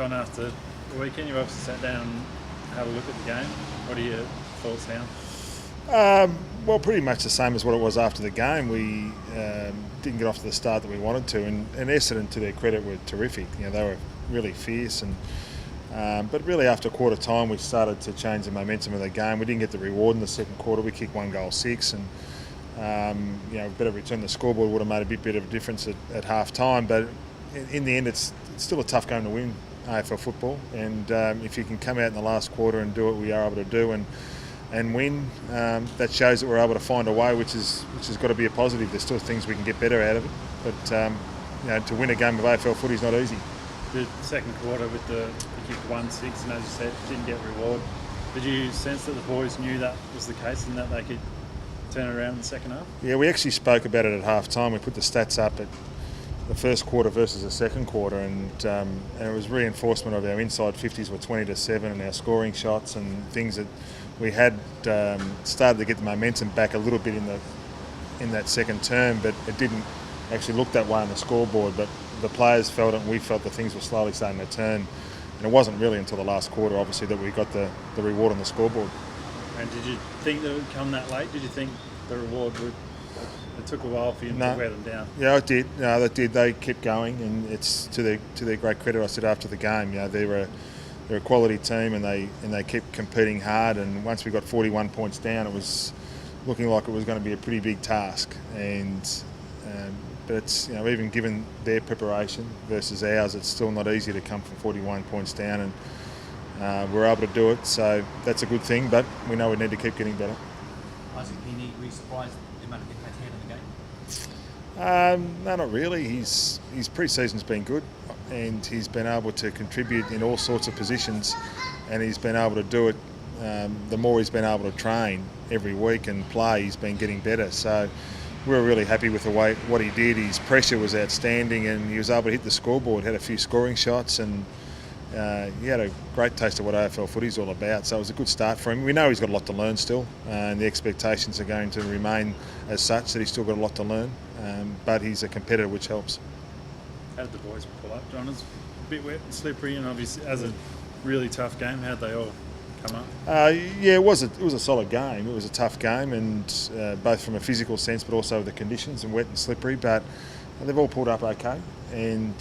John, after the weekend, you obviously sat down and had a look at the game. What are your thoughts now? Well, pretty much the same as what it was after the game. We didn't get off to the start that we wanted to, and Essendon, to their credit, were terrific. They were really fierce, but really after quarter time we started to change the momentum of the game. We didn't get the reward in the second quarter. We kicked 1 goal 6, and better return the scoreboard would have made a bit of a difference at half time. But in the end, it's still a tough game to win AFL football, and if you can come out in the last quarter and do what we are able to do and win, that shows that we're able to find a way, which has got to be a positive. There's still things we can get better out of it, but to win a game of AFL footy is not easy. The second quarter with you kicked 1-6, and as you said, didn't get reward. Did you sense that the boys knew that was the case and that they could turn it around in the second half? Yeah, we actually spoke about it at half time. We put the stats up at the first quarter versus the second quarter, and it was reinforcement of our inside 50s were 20-7, and our scoring shots and things that we had started to get the momentum back a little bit in that second term, but it didn't actually look that way on the scoreboard. But the players felt it, and we felt that things were slowly starting to turn. And it wasn't really until the last quarter, obviously, that we got the reward on the scoreboard. And did you think that it would come that late? Did you think the reward would? It took a while for you to wear them down. Yeah, it did. No, that did. They kept going, and it's to their great credit. I said after the game, they're a quality team, and they kept competing hard. And once we got 41 points down, it was looking like it was going to be a pretty big task. But it's even given their preparation versus ours, it's still not easy to come from 41 points down, and we're able to do it. So that's a good thing, but we know we need to keep getting better. Isaac Heaney, were you surprised the amount of impact he had in the game? No, not really. His pre-season's been good, and he's been able to contribute in all sorts of positions, and he's been able to do it. The more he's been able to train every week and play, he's been getting better. So we're really happy with what he did. His pressure was outstanding, and he was able to hit the scoreboard, had a few scoring shots, and he had a great taste of what AFL footy's all about. So it was a good start for him. We know he's got a lot to learn still, and the expectations are going to remain as such, that he's still got a lot to learn, but he's a competitor, which helps. How did the boys pull up, John? It's a bit wet and slippery, and obviously as a really tough game, how'd they all come up? It was a solid game. It was a tough game, and both from a physical sense, but also the conditions and wet and slippery. But they've all pulled up okay, and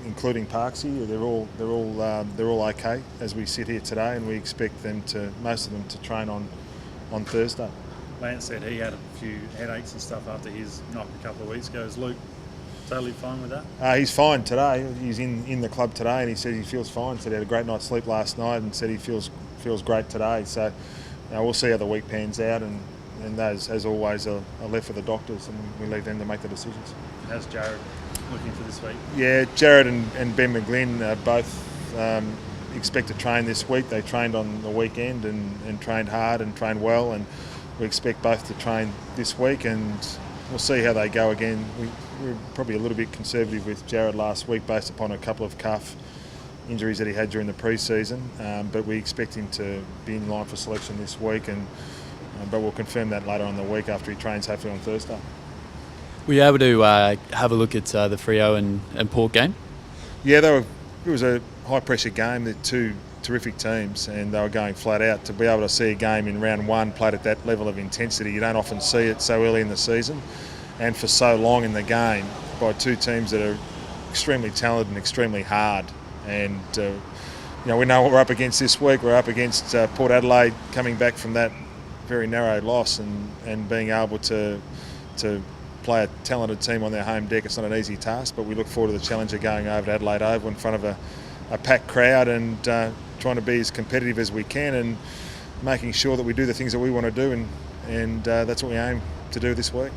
including Parksy, they're all okay as we sit here today, and we expect most of them to train on Thursday. Lance said he had a few headaches and stuff after his knock a couple of weeks ago. Is Luke totally fine with that? He's fine today. He's in the club today, and he said he feels fine. Said he had a great night's sleep last night, and said he feels great today. So we'll see how the week pans out, and those, as always, are left for the doctors, and we leave them to make the decisions. How's Jared looking for this week? Yeah, Jared and Ben McGlynn both expect to train this week. They trained on the weekend and trained hard and trained well, and we expect both to train this week, and we'll see how they go again. We were probably a little bit conservative with Jared last week based upon a couple of calf injuries that he had during the pre-season, but we expect him to be in line for selection this week, but we'll confirm that later on in the week after he trains, hopefully on Thursday. Were you able to have a look at the Freo and Port game? Yeah, it was a high-pressure game. They're two terrific teams, and they were going flat out. To be able to see a game in round one played at that level of intensity, you don't often see it so early in the season, and for so long in the game by two teams that are extremely talented and extremely hard. And we know what we're up against this week. We're up against Port Adelaide, coming back from that very narrow loss, and being able to play a talented team on their home deck. It's not an easy task, but we look forward to the challenge of going over to Adelaide Oval in front of a packed crowd, and trying to be as competitive as we can, and making sure that we do the things that we want to do, and that's what we aim to do this week.